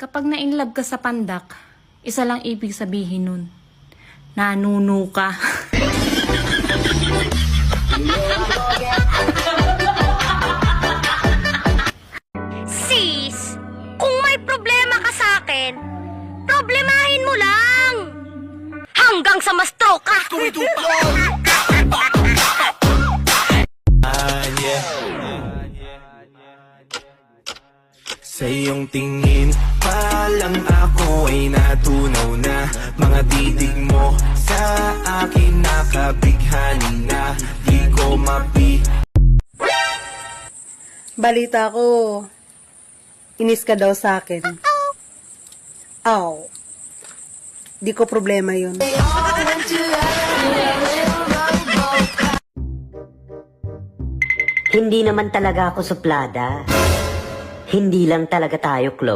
Kapag na-inlove ka sa pandak, isa lang ibig sabihin nun. Nanuno ka. Sis, kung may problema ka sa akin, problemahin mo lang. Hanggang sa ma-stroke ka. Sa iyong tingin pa lang ako ay natunaw na. Mga titig mo sa akin nakabighani na. Di ko Balita ko, inis ka daw sa akin. Aw. Di ko problema yun. Hindi naman talaga ako suplada. Hindi lang talaga tayo close.